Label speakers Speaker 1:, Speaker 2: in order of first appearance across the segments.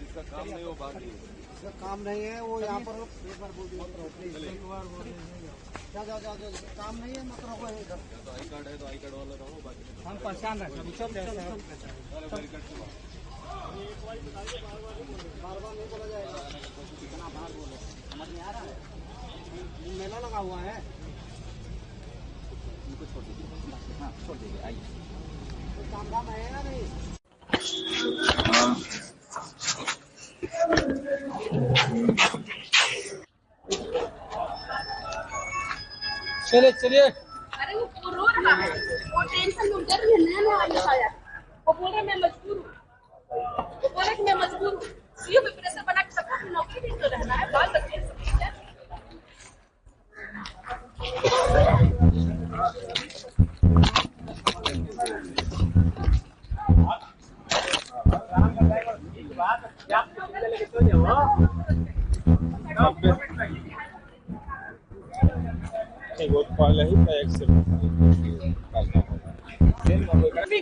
Speaker 1: जिसका काम नहीं वो बात नहीं,
Speaker 2: जिसका काम नहीं है वो यहाँ पर एक बार बोल दिया जाओ जाओ जाओ, काम नहीं है मत रखो इधर।
Speaker 1: तो आई कार्ड है तो आई कार्ड वाला रहो, बाकी
Speaker 2: हम पहचान रहे हैं बार बार नहीं बोला जाएगा, कितना बार बोले समझ में आ रहा है। मेला लगा हुआ है,
Speaker 1: उनको छोड़ दीजिए। हाँ छोड़ दीजिए, आइए।
Speaker 2: काम धाम है या नहीं?
Speaker 1: चलिए चलिए।
Speaker 3: अरे वो रो रहा है, वो टेंशन में डर में नया वाला आया, वो बोल रहा मैं मजबूर हूँ, वो बोला कि मैं मजबूर हूँ, ये भी प्रेशर बना के सबको नौकरी नहीं तो रहना है, बाल बच्चे सब ठीक है।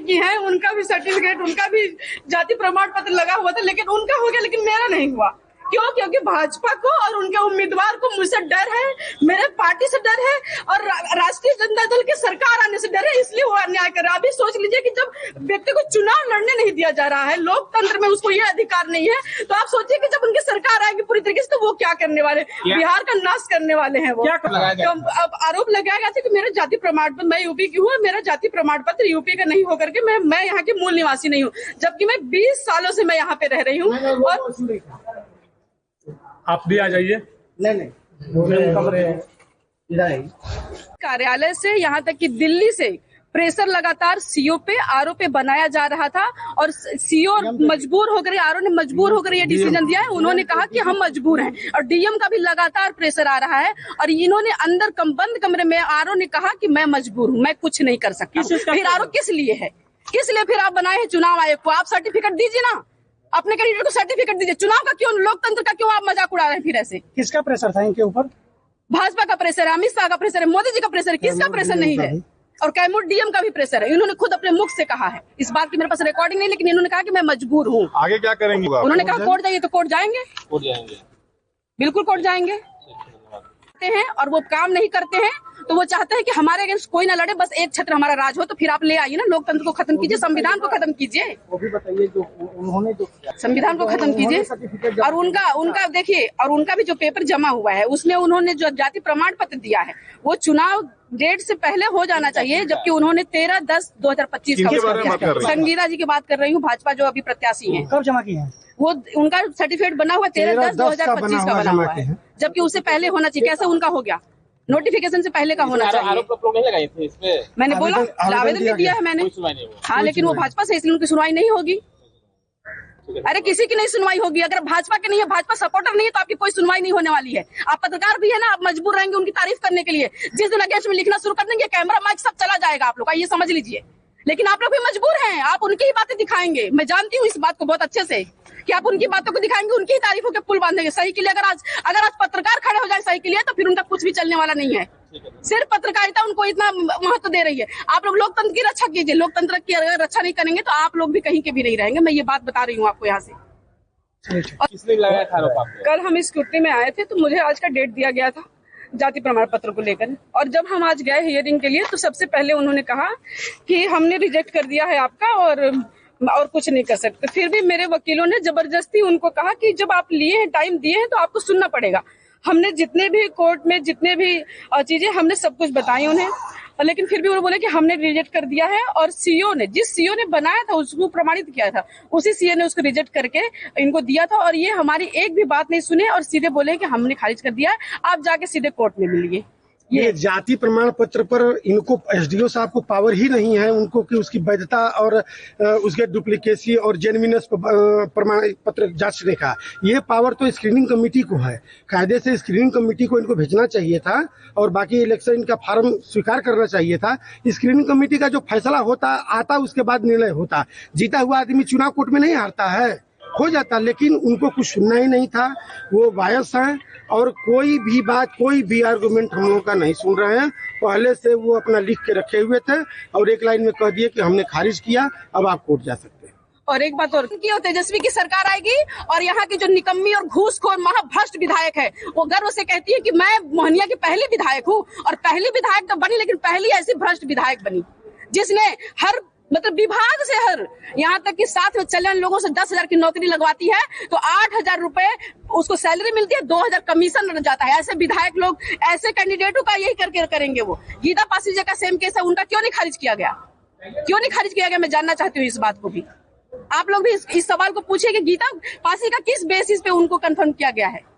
Speaker 4: की है, उनका भी सर्टिफिकेट, उनका भी जाति प्रमाण पत्र लगा हुआ था, लेकिन उनका हो गया, लेकिन मेरा नहीं हुआ। क्यों? क्योंकि भाजपा को और उनके उम्मीदवार को मुझसे डर है, मेरे पार्टी से डर है और राष्ट्रीय जनता दल की सरकार आने से डर है, इसलिए वो अन्याय कर रहा है। अभी सोच लीजिए कि जब व्यक्ति को चुनाव लड़ने नहीं दिया जा रहा है, लोकतंत्र में उसको ये अधिकार नहीं है, तो आप सोचिए कि जब उनकी सरकार आएगी पूरी तरीके से तो वो क्या करने वाले, बिहार का नाश करने वाले हैं वो। तो अब आरोप लगाया गया था कि मेरा जाति प्रमाण पत्र, मैं यूपी की हूँ, मेरा जाति प्रमाण पत्र यूपी का नहीं होकर के मैं यहाँ की मूल निवासी नहीं हूँ, जबकि मैं 20 सालों से मैं यहाँ पे रह रही हूँ। और
Speaker 5: आप भी आ जाइए।
Speaker 2: नहीं कमरे
Speaker 4: कार्यालय से यहाँ तक कि दिल्ली से प्रेशर लगातार सीओ पे, आरओ पे बनाया जा रहा था और सीओ मजबूर होकर, आरओ ने मजबूर होकर ये डिसीजन दिया है। उन्होंने कहा कि हम मजबूर हैं और डीएम का भी लगातार प्रेशर आ रहा है और इन्होंने अंदर बंद कमरे में आरओ ने कहा कि मैं मजबूर हूँ, मैं कुछ नहीं कर सकता। फिर आरओ किस लिए है, किस लिए फिर आप बनाए हैं चुनाव आयोग को? आप सर्टिफिकेट दीजिए ना, अपने कैंडिडेट को सर्टिफिकेट दीजिए। चुनाव का क्यों, लोकतंत्र का क्यों आप मजाक उड़ा रहे हैं? फिर ऐसे
Speaker 2: किसका प्रेशर था इनके ऊपर?
Speaker 4: भाजपा का प्रेशर है, अमित शाह का प्रेशर है, मोदी जी का प्रेशर है, किसका प्रेशर नहीं है? और कैमूर डीएम का भी प्रेशर है। इन्होंने खुद अपने मुख से कहा है, इस बात की मेरे पास रिकॉर्डिंग नहीं, लेकिन इन्होंने कहा कि मैं मजबूर हूँ।
Speaker 5: आगे क्या करेंगे?
Speaker 4: उन्होंने कहा कोर्ट जाइए, तो कोर्ट जाएंगे, बिल्कुल कोर्ट जाएंगे हैं। और वो काम नहीं करते हैं तो वो चाहते हैं कि हमारे अगेंस्ट कोई ना लड़े, बस एक छत्र हमारा राज हो। तो फिर आप ले आइए ना, लोकतंत्र को खत्म कीजिए, संविधान को खत्म कीजिए,
Speaker 2: वो भी बताइए जो उन्होंने जो
Speaker 4: संविधान को खत्म कीजिए। और उनका देखिए, और उनका भी जो पेपर जमा हुआ है उसमें उन्होंने जो जाति प्रमाण पत्र दिया है वो चुनाव डेट से पहले हो जाना चाहिए, जबकि उन्होंने 13/10/2025 का। संगीता जी की बात कर रही हूँ, भाजपा जो अभी प्रत्याशी है।
Speaker 2: कब जमा किए हैं?
Speaker 4: वो उनका सर्टिफिकेट बना हुआ 13/10/2025 का बना हुआ है, जबकि उससे पहले होना चाहिए। कैसे उनका हो गया? नोटिफिकेशन से पहले का होना चाहिए।
Speaker 1: नहीं लगाई थी इसमें,
Speaker 4: मैंने बोला आवेदन भी दिया है मैंने। हाँ, लेकिन वो भाजपा से, इसलिए उनकी सुनवाई नहीं होगी। अरे किसी की नहीं सुनवाई होगी, अगर भाजपा के नहीं है, भाजपा सपोर्टर नहीं है, तो आपकी कोई सुनवाई नहीं होने वाली है। आप पत्रकार भी है ना, आप मजबूर रहेंगे उनकी तारीफ करने के लिए। जिस दिन अगेंस्ट में लिखना शुरू कर देंगे, कैमरा माइक सब चला जाएगा आप लोग का, ये समझ लीजिए। लेकिन आप लोग भी मजबूर हैं, आप उनकी ही बातें दिखाएंगे। मैं जानती हूँ इस बात को बहुत अच्छे से कि आप उनकी बातों को दिखाएंगे, उनकी ही तारीफों के पुल बांधेंगे। सही के लिए अगर आज पत्रकार खड़े हो जाए सही के लिए, तो फिर उनका कुछ भी चलने वाला नहीं है। सिर्फ पत्रकारिता उनको इतना महत्व दे रही है। आप लोग लोकतंत्र की रक्षा कीजिए, लोकतंत्र की अगर रक्षा नहीं करेंगे तो आप लोग भी कहीं के भी नहीं रहेंगे। मैं ये बात बता रही हूँ आपको यहाँ से।
Speaker 1: किसने लगाया था आरोप?
Speaker 4: कल हम स्कूटनी में आए थे तो मुझे आज का डेट दिया गया था जाति प्रमाण पत्र को लेकर, और जब हम आज गए हियरिंग के लिए तो सबसे पहले उन्होंने कहा कि हमने रिजेक्ट कर दिया है आपका और कुछ नहीं कर सकते। फिर भी मेरे वकीलों ने जबरदस्ती उनको कहा कि जब आप लिए हैं, टाइम दिए हैं, तो आपको सुनना पड़ेगा। हमने जितने भी कोर्ट में जितने भी चीजें हमने सब कुछ बताई उन्हें, लेकिन फिर भी उन्होंने बोले कि हमने रिजेक्ट कर दिया है। और सीओ ने, जिस सीओ ने बनाया था उसको प्रमाणित किया था, उसी सीओ ने उसको रिजेक्ट करके इनको दिया था। और ये हमारी एक भी बात नहीं सुने और सीधे बोले कि हमने खारिज कर दिया है, आप जाके सीधे कोर्ट में मिलिए।
Speaker 6: ये जाति प्रमाण पत्र पर इनको एसडीओ साहब को पावर ही नहीं है उनको कि उसकी वैधता और उसके डुप्लीकेसी और जेन्युइननेस प्रमाण पत्र जांचने का। ये पावर तो स्क्रीनिंग कमेटी को है। कायदे से स्क्रीनिंग कमेटी को इनको भेजना चाहिए था और बाकी इलेक्शन का फॉर्म स्वीकार करना चाहिए था। स्क्रीनिंग कमेटी का जो फैसला होता आता उसके बाद निर्णय होता। जीता हुआ आदमी चुनाव कोर्ट में नहीं हारता है, हो जाता, लेकिन उनको कुछ सुनना ही नहीं था। वो बायस हैं और कोई भी बात, कोई भी आर्गुमेंट हम लोगों का नहीं सुन रहे हैं। पहले से वो अपना लिख के रखे हुए थे और एक लाइन में कह दिए कि हमने खारिज किया, अब आप कोर्ट जा सकते हैं।
Speaker 4: और एक बात और की, तेजस्वी की सरकार आएगी और यहाँ की जो निकम्मी और घूसखोर महाभ्रष्ट विधायक है वो गर्व से कहती है कि मैं मोहनिया की पहली विधायक हूँ, और पहली विधायक तो बनी लेकिन पहली ऐसी भ्रष्ट विधायक बनी जिसने हर मतलब विभाग से हर यहाँ तक कि साथ में चलन लोगों से 10,000 की नौकरी लगवाती है तो 8,000 रुपए उसको सैलरी मिलती है, 2,000 कमीशन रह जाता है। ऐसे विधायक लोग, ऐसे कैंडिडेटों का यही करके करेंगे। वो गीता पासी जी का सेम केस है, उनका क्यों नहीं खारिज किया गया, क्यों नहीं खारिज किया गया? मैं जानना चाहती हूँ इस बात को भी। आप लोग भी इस सवाल को पूछिए कि गीता पासी का किस बेसिस पे उनको कंफर्म किया गया है।